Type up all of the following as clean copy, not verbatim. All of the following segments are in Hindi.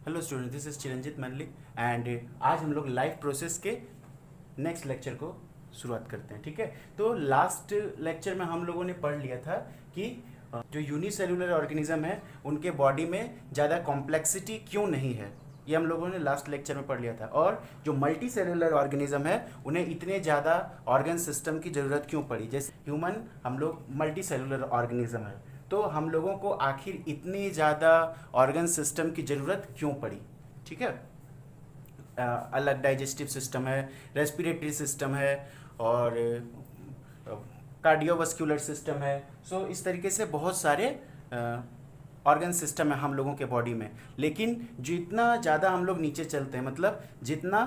Hello student, this is Chiranjit Mallick and आज हम लोग लाइफ प्रोसेस के नेक्स्ट लेक्चर को शुरुआत करते हैं। ठीक है, तो लास्ट लेक्चर में हम लोगों ने पढ़ लिया था कि जो यूनिसेलुलर ऑर्गेनिज्म है उनके बॉडी में ज़्यादा कॉम्प्लेक्सिटी क्यों नहीं है, ये हम लोगों ने लास्ट लेक्चर में पढ़ लिया था। और जो मल्टी सेलुलर ऑर्गेनिज्म है उन्हें इतने ज़्यादा ऑर्गन सिस्टम की ज़रूरत क्यों पड़ी। जैसे ह्यूमन, हम लोग मल्टी सेलुलर ऑर्गेनिज्म है, तो हम लोगों को आखिर इतनी ज़्यादा ऑर्गन सिस्टम की ज़रूरत क्यों पड़ी। ठीक है, अलग डाइजेस्टिव सिस्टम है, रेस्पिरेटरी सिस्टम है और कार्डियोवास्कुलर सिस्टम है। सो इस तरीके से बहुत सारे ऑर्गन सिस्टम है हम लोगों के बॉडी में। लेकिन जितना ज़्यादा हम लोग नीचे चलते हैं, मतलब जितना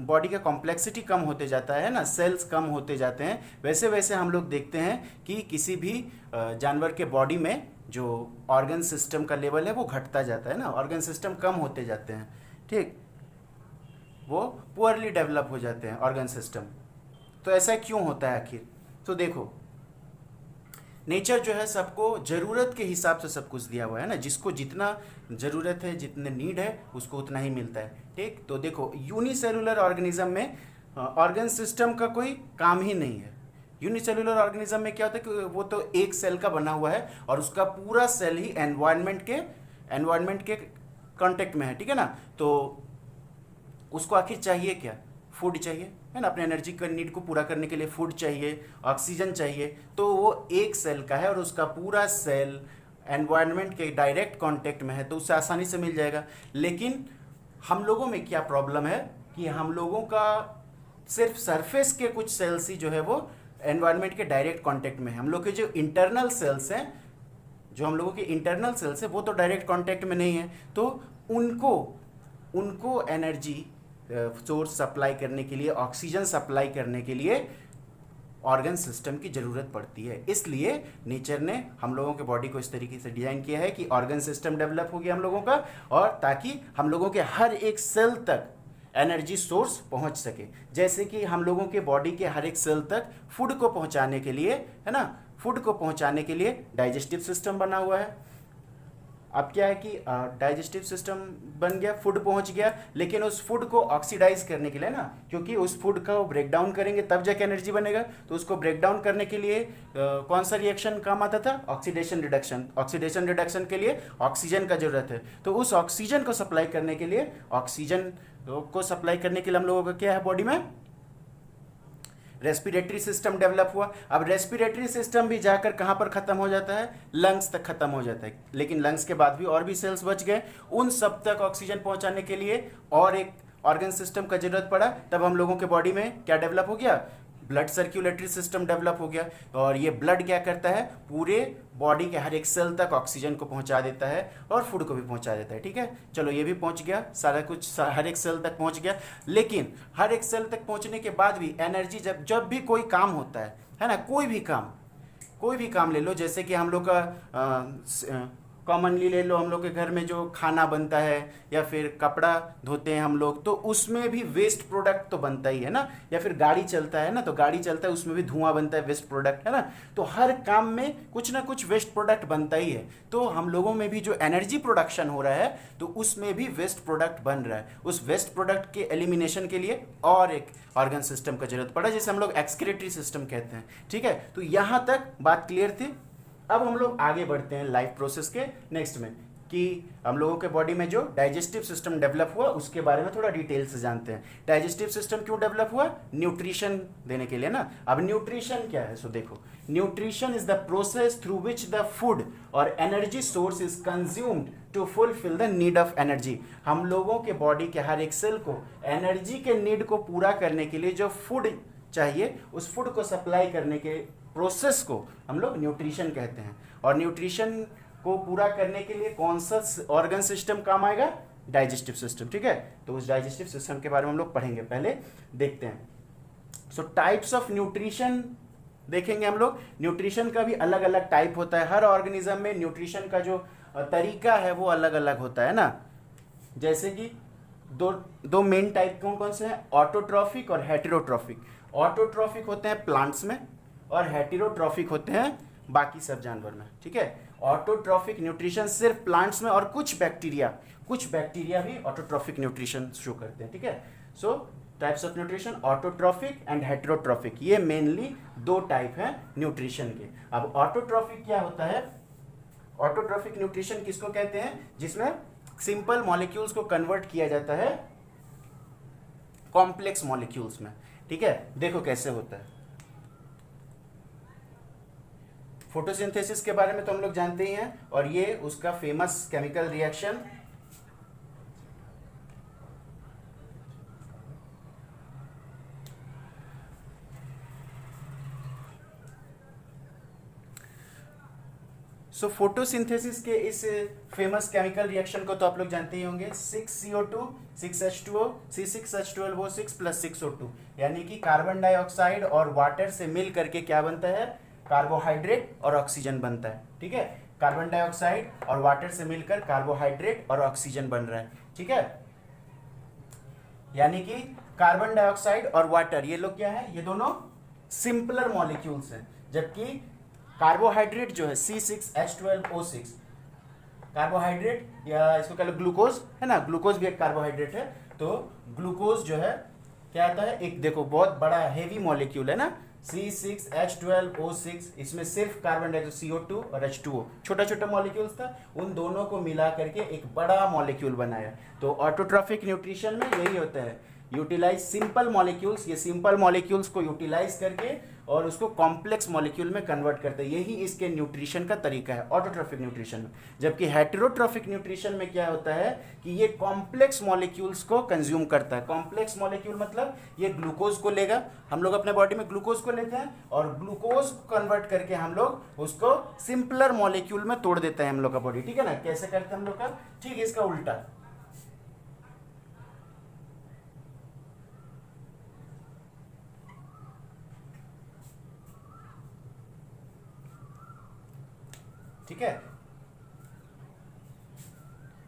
बॉडी का कॉम्प्लेक्सिटी कम होते जाता है ना, सेल्स कम होते जाते हैं, वैसे वैसे हम लोग देखते हैं कि किसी भी जानवर के बॉडी में जो ऑर्गन सिस्टम का लेवल है वो घटता जाता है ना, ऑर्गन सिस्टम कम होते जाते हैं। ठीक, वो पुअरली डेवलप हो जाते हैं ऑर्गन सिस्टम। तो ऐसा क्यों होता है आखिर? तो देखो, नेचर जो है सबको ज़रूरत के हिसाब से सब कुछ दिया हुआ है ना, जिसको जितना ज़रूरत है, जितने नीड है, उसको उतना ही मिलता है। ठीक, तो देखो यूनिसेलुलर ऑर्गेनिज्म में ऑर्गन सिस्टम का कोई काम ही नहीं है। यूनिसेलुलर ऑर्गेनिज्म में क्या होता है कि वो तो एक सेल का बना हुआ है और उसका पूरा सेल ही एनवायरनमेंट के कांटेक्ट में है। ठीक है ना, तो उसको आखिर चाहिए क्या? फूड चाहिए, है ना, अपने एनर्जी का नीड को पूरा करने के लिए फूड चाहिए, ऑक्सीजन चाहिए। तो वो एक सेल का है और उसका पूरा सेल एनवायरनमेंट के डायरेक्ट कांटेक्ट में है, तो उससे आसानी से मिल जाएगा। लेकिन हम लोगों में क्या प्रॉब्लम है कि हम लोगों का सिर्फ सरफेस के कुछ सेल्स ही जो है वो एनवायरनमेंट के डायरेक्ट कांटेक्ट में है। हम लोग के जो इंटरनल सेल्स हैं, जो हम लोगों के इंटरनल सेल्स है, वो तो डायरेक्ट कांटेक्ट में नहीं है। तो उनको एनर्जी सोर्स सप्लाई करने के लिए, ऑक्सीजन सप्लाई करने के लिए ऑर्गन सिस्टम की ज़रूरत पड़ती है। इसलिए नेचर ने हम लोगों के बॉडी को इस तरीके से डिज़ाइन किया है कि ऑर्गन सिस्टम डेवलप हो गया हम लोगों का, और ताकि हम लोगों के हर एक सेल तक एनर्जी सोर्स पहुंच सके। जैसे कि हम लोगों के बॉडी के हर एक सेल तक फूड को पहुंचाने के लिए, है ना, फूड को पहुंचाने के लिए डाइजेस्टिव सिस्टम बना हुआ है। अब क्या है कि डाइजेस्टिव सिस्टम बन गया, फूड पहुंच गया, लेकिन उस फूड को ऑक्सीडाइज करने के लिए ना, क्योंकि उस फूड का ब्रेक डाउन करेंगे तब जाके एनर्जी बनेगा, तो उसको ब्रेक डाउन करने के लिए कौन सा रिएक्शन काम आता था? Oxidation reduction. ऑक्सीडेशन रिडक्शन के लिए ऑक्सीजन का जरूरत है, तो उस ऑक्सीजन को सप्लाई करने के लिए, हम लोगों का क्या है बॉडी में? रेस्पिरेटरी सिस्टम डेवलप हुआ। अब रेस्पिरेटरी सिस्टम भी जाकर कहां पर खत्म हो जाता है? लंग्स तक खत्म हो जाता है। लेकिन लंग्स के बाद भी और भी सेल्स बच गए, उन सब तक ऑक्सीजन पहुंचाने के लिए और एक ऑर्गन सिस्टम का जरूरत पड़ा। तब हम लोगों के बॉडी में क्या डेवलप हो गया? ब्लड सर्कुलेटरी सिस्टम डेवलप हो गया। और ये ब्लड क्या करता है? पूरे बॉडी के हर एक सेल तक ऑक्सीजन को पहुंचा देता है और फूड को भी पहुंचा देता है। ठीक है, चलो ये भी पहुंच गया, सारा कुछ हर एक सेल तक पहुंच गया। लेकिन हर एक सेल तक पहुंचने के बाद भी एनर्जी, जब भी कोई काम होता है ना, कोई भी काम ले लो, जैसे कि हम लोग का कॉमनली ले लो, हम लोग के घर में जो खाना बनता है या फिर कपड़ा धोते हैं हम लोग, तो उसमें भी वेस्ट प्रोडक्ट तो बनता ही है ना। या फिर गाड़ी चलता है ना, तो गाड़ी चलता है, उसमें भी धुआं बनता है, वेस्ट प्रोडक्ट है ना। तो हर काम में कुछ ना कुछ वेस्ट प्रोडक्ट बनता ही है। तो हम लोगों में भी जो एनर्जी प्रोडक्शन हो रहा है, तो उसमें भी वेस्ट प्रोडक्ट बन रहा है। उस वेस्ट प्रोडक्ट के एलिमिनेशन के लिए और एक ऑर्गन सिस्टम का जरूरत पड़ा, जिसे हम लोग एक्सक्रीटरी सिस्टम कहते हैं। ठीक है, तो यहां तक बात क्लियर थी। अब हम लोग आगे बढ़ते हैं लाइफ प्रोसेस के नेक्स्ट में, कि हम लोगों के बॉडी में जो डाइजेस्टिव सिस्टम डेवलप हुआ उसके बारे में थोड़ा डिटेल से जानते हैं। डाइजेस्टिव सिस्टम क्यों डेवलप हुआ? न्यूट्रिशन देने के लिए ना। अब न्यूट्रिशन क्या है? सो देखो, nutrition is the process through which the food और energy source is consumed to fulfil the need of energy. हम लोगों के बॉडी के हर एक सेल को एनर्जी के नीड को पूरा करने के लिए जो फूड चाहिए, उस फूड को सप्लाई करने के प्रोसेस को हम लोग न्यूट्रिशन कहते हैं। और न्यूट्रिशन को पूरा करने के लिए कौन सा ऑर्गन सिस्टम काम आएगा? Digestive system. ठीक है, तो उस डाइजेस्टिव सिस्टम के बारे में हम लोग पढ़ेंगे, पहले देखते हैं। सो टाइप्स ऑफ न्यूट्रिशन देखेंगे हम लोग। न्यूट्रिशन का भी अलग अलग टाइप होता है। हर ऑर्गेनिज्म में न्यूट्रिशन का जो तरीका है वो अलग अलग होता है ना। जैसे कि दो मेन टाइप कौन कौन से हैं? ऑटोट्रॉफिक और हेटेरोट्रॉफिक। ऑटोट्रॉफिक होते हैं प्लांट्स में और हेटेरोट्रॉफिक होते हैं बाकी सब जानवर में, ठीक है। ऑटोट्रॉफिक न्यूट्रिशन सिर्फ प्लांट्स में, और कुछ बैक्टीरिया भी ऑटोट्रॉफिक न्यूट्रिशन शो करते हैं, ठीक है। सो types of nutrition, autotrophic and heterotrophic, ये मेनली दो टाइप हैं न्यूट्रिशन के। अब ऑटोट्रॉफिक क्या होता है? ऑटोट्रॉफिक न्यूट्रिशन किसको कहते हैं? जिसमें सिंपल मॉलिक्यूल्स को कन्वर्ट किया जाता है कॉम्प्लेक्स मॉलिक्यूल्स में, ठीक है। देखो कैसे होता है। फोटोसिंथेसिस के बारे में तो हम लोग जानते ही हैं, और ये उसका famous chemical reaction so photosynthesis के इस फेमस केमिकल रिएक्शन को तो आप लोग जानते ही होंगे। 6CO2 6H2O C6H12O6 plus 6O2, यानी कि कार्बन डाइऑक्साइड और वाटर से मिल करके क्या बनता है? कार्बोहाइड्रेट और ऑक्सीजन बनता है, ठीक है। कार्बन डाइऑक्साइड और वाटर से मिलकर कार्बोहाइड्रेट और ऑक्सीजन बन रहा है, ठीक है। यानी कि कार्बन डाइऑक्साइड और वाटर, ये लोग क्या है? ये दोनों सिंपलर मॉलिक्यूल्स हैं, जबकि कार्बोहाइड्रेट जो है C6H12O6, कार्बोहाइड्रेट या इसको कह लो ग्लूकोज, है ना, ग्लूकोज भी एक कार्बोहाइड्रेट है। तो ग्लूकोज जो है क्या आता है? एक देखो बहुत बड़ा हेवी मॉलिक्यूल है ना, C6H12O6, इसमें सिर्फ कार्बन डाइऑक्साइड CO2 और H2O, छोटा छोटा मॉलिक्यूल्स था, उन दोनों को मिला करके एक बड़ा मॉलिक्यूल बनाया। तो ऑटोट्रॉफिक न्यूट्रिशन में यही होता है, यूटिलाइज सिंपल मॉलिक्यूल्स, ये सिंपल मॉलिक्यूल्स को यूटिलाइज करके और उसको कॉम्प्लेक्स मॉलिक्यूल में कन्वर्ट करते हैं। यही इसके न्यूट्रिशन का तरीका है ऑटोट्रॉफिक न्यूट्रिशन में। जबकि हेटेरोट्रॉफिक न्यूट्रिशन में क्या होता है कि ये कॉम्प्लेक्स मॉलिक्यूल्स को कंज्यूम करता है। कॉम्प्लेक्स मॉलिक्यूल मतलब ये ग्लूकोज को लेगा, हम लोग अपने बॉडी में ग्लूकोज को लेते हैं और ग्लूकोज कन्वर्ट करके हम लोग उसको सिंपलर मॉलिक्यूल में तोड़ देते हैं हम लोग का बॉडी, ठीक है ना। कैसे करते हैं हम लोग का? ठीक इसका उल्टा। ठीक है,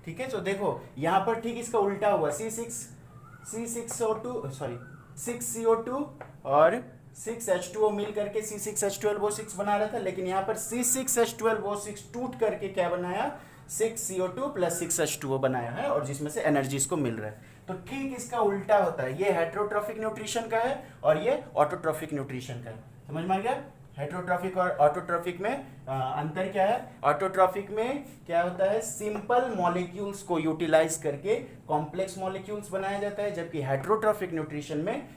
ठीक है। तो देखो यहां पर ठीक इसका उल्टा हुआ, C6CO2 और 6H2O मिल करके C6H12O6 बना रहा था, लेकिन यहां पर C6H12O6 टूट करके क्या बनाया? 6CO2 प्लस 6H2O बनाया है, और जिसमें से एनर्जी इसको मिल रहा है। तो ठीक इसका उल्टा होता है, ये हेटेरोट्रॉफिक न्यूट्रिशन का है और ये ऑटोट्रॉफिक न्यूट्रिशन का है। समझ में आ गया? हेटेरोट्रॉफिक और ऑटोट्रॉफिक में अंतर क्या है? ऑटोट्रॉफिक में क्या होता है? सिंपल मॉलिक्यूल्स को यूटिलाइज करके कॉम्प्लेक्स मॉलिक्यूल्स बनाया जाता है, जबकि हेटेरोट्रॉफिक न्यूट्रिशन में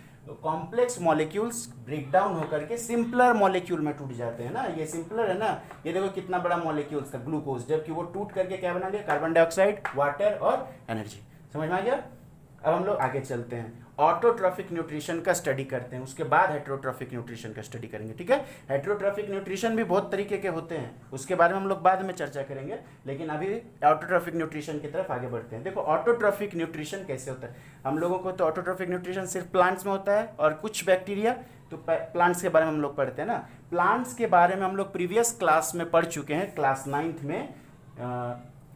कॉम्प्लेक्स मॉलिक्यूल्स ब्रेक डाउन होकर के सिंपलर मॉलिक्यूल में टूट जाते हैं ना। ये सिंपलर है ना, ये देखो कितना बड़ा मॉलिक्यूल्स था ग्लूकोज, जबकि वो टूट करके क्या बना गया? कार्बन डाइऑक्साइड, वाटर और एनर्जी। समझ में आ गया? अब हम लोग आगे चलते हैं, ऑटोट्रॉफिक न्यूट्रिशन का स्टडी करते हैं, उसके बाद हेटेरोट्रॉफिक न्यूट्रिशन का स्टडी करेंगे, ठीक है। हेटेरोट्रॉफिक न्यूट्रिशन भी बहुत तरीके के होते हैं, उसके बारे में हम लोग बाद में चर्चा करेंगे, लेकिन अभी ऑटोट्रॉफिक न्यूट्रिशन की तरफ आगे बढ़ते हैं। देखो ऑटोट्रॉफिक न्यूट्रिशन कैसे होता है। हम लोगों को तो ऑटोट्रॉफिक न्यूट्रिशन सिर्फ प्लांट्स में होता है और कुछ बैक्टीरिया, तो प्लांट्स के बारे में हम लोग पढ़ते हैं ना। प्लांट्स के बारे में हम लोग प्रीवियस क्लास में पढ़ चुके हैं, क्लास 9th में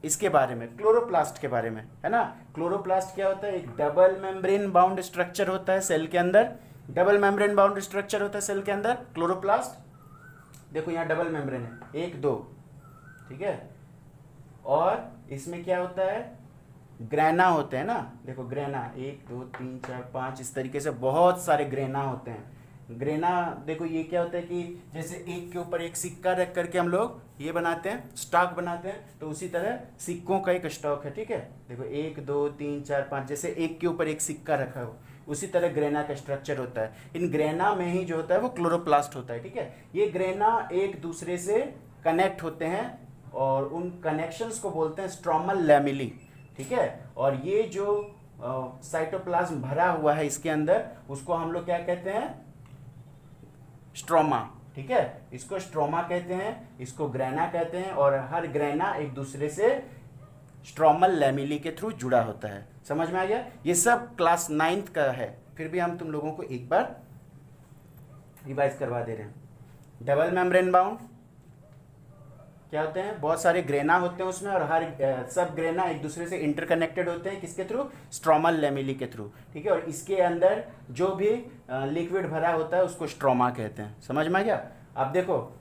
इसके बारे में, क्लोरोप्लास्ट के बारे में, है ना। क्लोरोप्लास्ट क्या होता है? एक डबल मेम्ब्रेन बाउंड स्ट्रक्चर होता है सेल के अंदर, डबल मेम्ब्रेन बाउंड स्ट्रक्चर होता है सेल के अंदर क्लोरोप्लास्ट। देखो यहाँ डबल मेम्ब्रेन है, 1 2, ठीक है। और इसमें क्या होता है? ग्रेना होते हैं ना, देखो ग्रेना 1 2 3 4 5, इस तरीके से बहुत सारे ग्रेना होते हैं। ग्रेना देखो ये क्या होता है कि जैसे एक के ऊपर एक सिक्का रख करके हम लोग ये बनाते हैं, स्टॉक बनाते हैं, तो उसी तरह सिक्कों का एक स्टॉक है, ठीक है। देखो 1 2 3 4 5, जैसे एक के ऊपर एक सिक्का रखा हो, उसी तरह ग्रेना का स्ट्रक्चर होता है। इन ग्रेना में ही जो होता है वो क्लोरोप्लास्ट होता है, ठीक है। ये ग्रेना एक दूसरे से कनेक्ट होते हैं और उन कनेक्शंस को बोलते हैं स्ट्रोमल लैमेली, ठीक है। और ये जो साइटोप्लाज्म भरा हुआ है इसके अंदर, उसको हम लोग क्या कहते हैं? स्ट्रोमा, ठीक है। इसको स्ट्रोमा कहते हैं, इसको ग्रेना कहते हैं, और हर ग्रेना एक दूसरे से स्ट्रोमल लैमेली के थ्रू जुड़ा होता है। समझ में आ गया? ये सब क्लास 9th का है, फिर भी हम तुम लोगों को एक बार रिवाइज करवा दे रहे हैं। डबल मेम्ब्रेन बाउंड क्या होते हैं? बहुत सारे ग्रेना होते हैं उसमें, और हर सब ग्रेना एक दूसरे से इंटरकनेक्टेड होते हैं, किसके थ्रू? स्ट्रोमल लैमेली के थ्रू, ठीक है। और इसके अंदर जो भी लिक्विड भरा होता है उसको स्ट्रोमा कहते हैं। समझ में आ गया? अब देखो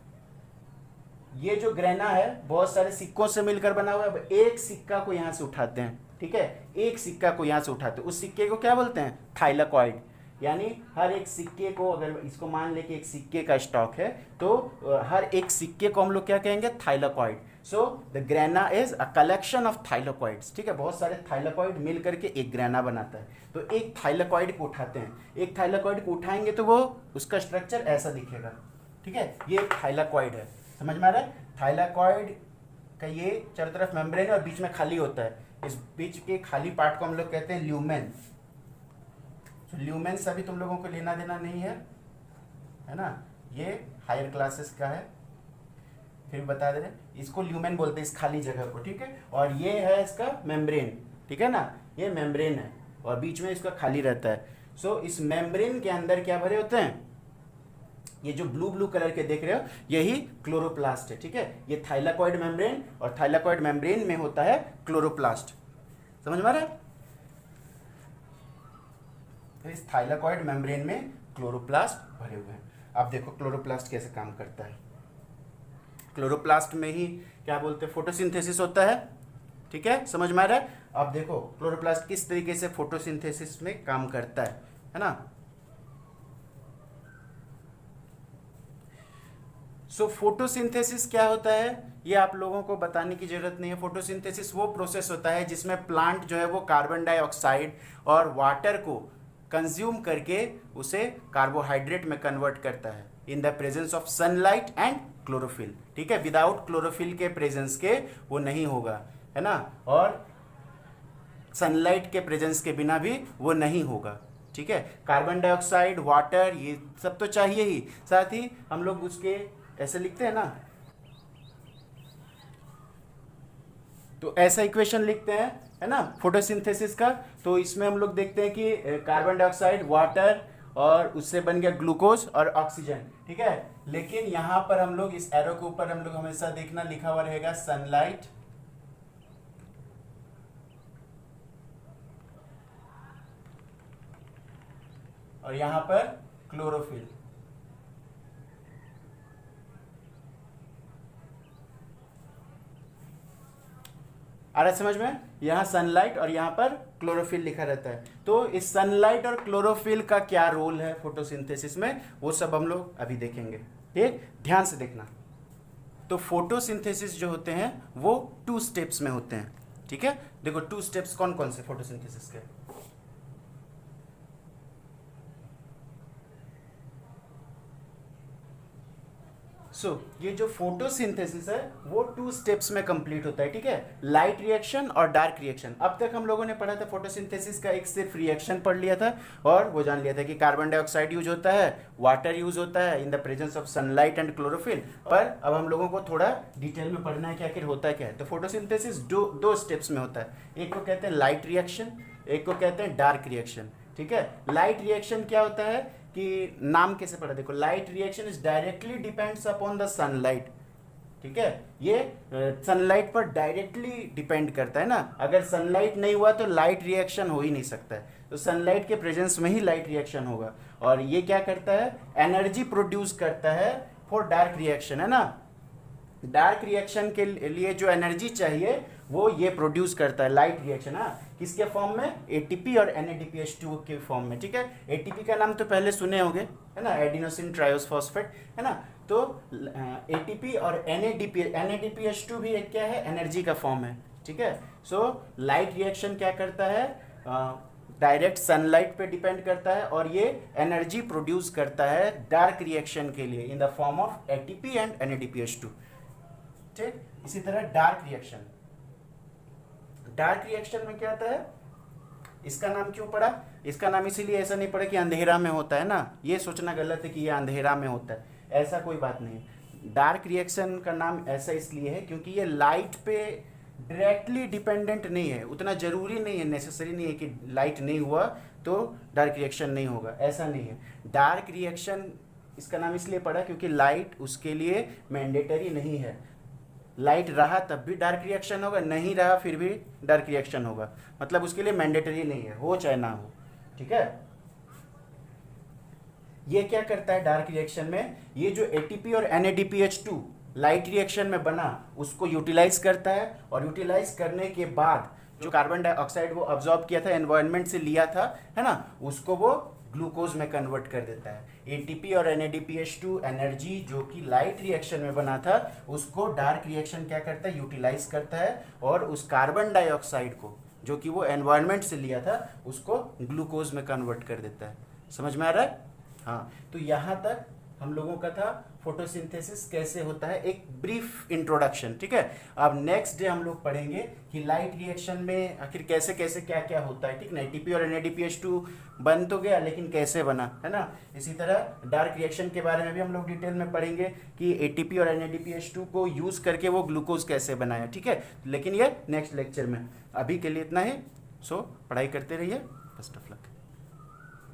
ये जो ग्रेना है बहुत सारे सिक्कों से मिलकर बना हुआ है। अब एक सिक्का को यहाँ से उठाते हैं, ठीक है, एक सिक्का को यहाँ से उठाते हैं, उस सिक्के को क्या बोलते हैं? थाइलाकॉइड। यानी हर एक सिक्के को, अगर इसको मान ले कि एक सिक्के का स्टॉक है, तो हर एक सिक्के को हम लोग क्या कहेंगे? Thylakoid. So the grana is a collection of thylakoids, ठीक है, बहुत सारे थाइलाकॉइड मिल करके एक ग्रेना बनाता है। तो एक थाइलाकॉइड को उठाते हैं, एक थाइलाकॉइड को उठाएंगे तो वो उसका स्ट्रक्चर ऐसा दिखेगा, ठीक है, ये एक थाइलाकॉइड है। समझ में आ रहा है? थाइलाकॉइड का ये चारों तरफ मेम्ब्रेन है और बीच में खाली होता है, इस बीच के खाली पार्ट को हम लोग कहते हैं ल्यूमेन। ल्यूमेन से अभी तुम लोगों को लेना देना नहीं है ना, ये हायर क्लासेस का है, फिर बता दे रहे, इसको ल्यूमेन बोलते हैं इस खाली जगह को, ठीक है। और ये है इसका मेम्ब्रेन, ठीक है ना, ये मेम्ब्रेन है और बीच में इसका खाली रहता है। सो इस मेम्ब्रेन के अंदर क्या भरे होते हैं? ये जो ब्लू ब्लू कलर के देख रहे हो यही क्लोरोप्लास्ट है, ठीक है। ये थाइलाकॉइड मेम्ब्रेन, और थाइलाकॉइड मेम्ब्रेन में होता है क्लोरोप्लास्ट। समझ में आ रहा है? तो इस थाइलाकॉइड मेम्ब्रेन में क्लोरोप्लास्ट भरे हुए हैं। अब देखो क्लोरोप्लास्ट कैसे काम करता है। क्लोरोप्लास्ट में ही क्या बोलते हैं? फोटोसिंथेसिस होता है, ठीक है, समझ में आ रहा है? अब देखो क्लोरोप्लास्ट किस तरीके से फोटोसिंथेसिस में काम करता है ना। सो फोटोसिंथेसिस क्या होता है ये आप लोगों को बताने की जरूरत नहीं है। फोटोसिंथेसिस वो प्रोसेस होता है जिसमें प्लांट जो है वो कार्बन डाइऑक्साइड और वाटर को कंज्यूम करके उसे कार्बोहाइड्रेट में कन्वर्ट करता है in the presence of sunlight and chlorophyll, ठीक है। विदाउट क्लोरोफिल के प्रेजेंस के वो नहीं होगा, है ना, और सनलाइट के प्रेजेंस के बिना भी वो नहीं होगा, ठीक है। कार्बन डाइऑक्साइड, वाटर, ये सब तो चाहिए ही, साथ ही हम लोग उसके ऐसे लिखते हैं ना, तो ऐसा इक्वेशन लिखते हैं, है ना, फोटोसिंथेसिस का। तो इसमें हम लोग देखते हैं कि कार्बन डाइऑक्साइड, वाटर, और उससे बन गया ग्लूकोज और ऑक्सीजन, ठीक है। लेकिन यहां पर हम लोग इस एरो के ऊपर हम लोग हमेशा देखना लिखा हुआ रहेगा सनलाइट, और यहां पर क्लोरोफिल। आ रहा है समझ में? यहाँ सनलाइट और यहाँ पर क्लोरोफिल लिखा रहता है। तो इस सनलाइट और क्लोरोफिल का क्या रोल है फोटोसिंथेसिस में, वो सब हम लोग अभी देखेंगे, ठीक, ध्यान से देखना। तो फोटोसिंथेसिस जो होते हैं वो 2 स्टेप्स में होते हैं, ठीक है। देखो 2 स्टेप्स कौन कौन से फोटोसिंथेसिस के? ये जो फोटोसिंथेसिस है वो 2 स्टेप्स में कंप्लीट होता है, ठीक है, लाइट रिएक्शन और डार्क रिएक्शन। अब तक हम लोगों ने पढ़ा था फोटोसिंथेसिस का एक सिर्फ रिएक्शन पढ़ लिया था और वो जान लिया था कि कार्बन डाइऑक्साइड यूज होता है, वाटर यूज होता है in the presence of sunlight and chlorophyll. पर अब हम लोगों को थोड़ा डिटेल में पढ़ना है कि आखिर होता क्या है। तो फोटोसिंथेसिस दो स्टेप्स में होता है, एक को कहते हैं लाइट रिएक्शन, एक को कहते हैं डार्क रिएक्शन, ठीक है। लाइट रिएक्शन क्या होता है कि नाम कैसे पढ़ा, देखो, light reaction is directly depends upon the sunlight, ठीक है। ये सनलाइट पर डायरेक्टली डिपेंड करता है ना, अगर सनलाइट नहीं हुआ तो लाइट रिएक्शन हो ही नहीं सकता है। तो सनलाइट के प्रेजेंस में ही लाइट रिएक्शन होगा। और ये क्या करता है? एनर्जी प्रोड्यूस करता है फॉर डार्क रिएक्शन, है ना। डार्क रिएक्शन के लिए जो एनर्जी चाहिए वो ये प्रोड्यूस करता है लाइट रिएक्शन, हाँ, किसके फॉर्म में? एटीपी और NADPH2 के फॉर्म में, ठीक है। एटीपी का नाम तो पहले सुने होंगे, है ना, एडिनोसिन ट्रायोसफॉस्फेट, है ना। तो एटीपी और NADPH2 भी एक क्या है? एनर्जी का फॉर्म है, ठीक है। सो लाइट रिएक्शन क्या करता है? डायरेक्ट सनलाइट पे डिपेंड करता है और ये एनर्जी प्रोड्यूस करता है डार्क रिएक्शन के लिए in the form of ATP and NADPH2, ठीक। इसी तरह डार्क रिएक्शन, डार्क रिएक्शन में क्या आता है? इसका नाम क्यों पड़ा? इसका नाम इसीलिए ऐसा नहीं पड़ा कि अंधेरा में होता है ना, ये सोचना गलत है कि ये अंधेरा में होता है, ऐसा कोई बात नहीं। डार्क रिएक्शन का नाम ऐसा इसलिए है क्योंकि ये लाइट पे डायरेक्टली डिपेंडेंट नहीं है, उतना जरूरी नहीं है, नेसेसरी नहीं है कि लाइट नहीं हुआ तो डार्क रिएक्शन नहीं होगा, ऐसा नहीं है। डार्क रिएक्शन इसका नाम इसलिए पड़ा क्योंकि लाइट उसके लिए मैंडेटरी नहीं है। लाइट रहा तब भी डार्क रिएक्शन होगा, नहीं रहा फिर भी डार्क रिएक्शन होगा, मतलब उसके लिए मैंडेटरी नहीं है, हो चाहे ना हो, ठीक है। ये क्या करता है डार्क रिएक्शन में? ये जो एटीपी और NADPH2 लाइट रिएक्शन में बना उसको यूटिलाइज करता है, और यूटिलाइज करने के बाद जो कार्बन डाइऑक्साइड वो अब्जॉर्ब किया था, एनवायरनमेंट से लिया था, है ना, उसको वो ग्लूकोज में कन्वर्ट कर देता है। एटीपी और NADPH2 एनर्जी जो कि लाइट रिएक्शन में बना था उसको डार्क रिएक्शन क्या करता है, यूटिलाइज करता है, और उस कार्बन डाइऑक्साइड को जो कि वो एनवायरनमेंट से लिया था उसको ग्लूकोज में कन्वर्ट कर देता है। समझ में आ रहा है? हाँ, तो यहाँ तक हम लोगों का था फोटोसिंथेसिस कैसे होता है, एक ब्रीफ इंट्रोडक्शन। ठीक है, अब नेक्स्ट डे हम लोग पढ़ेंगे कि लाइट रिएक्शन में आखिर कैसे कैसे क्या क्या होता है। ठीक ना, एटीपी और NADPH2 बन तो गया, लेकिन कैसे बना, है ना। इसी तरह डार्क रिएक्शन के बारे में भी हम लोग डिटेल में पढ़ेंगे कि एटीपी और NADPH2 को यूज करके वो ग्लूकोज कैसे बनाया। ठीक है, लेकिन ये नेक्स्ट लेक्चर में। अभी के लिए इतना ही। सो पढ़ाई करते रहिए। Best of luck.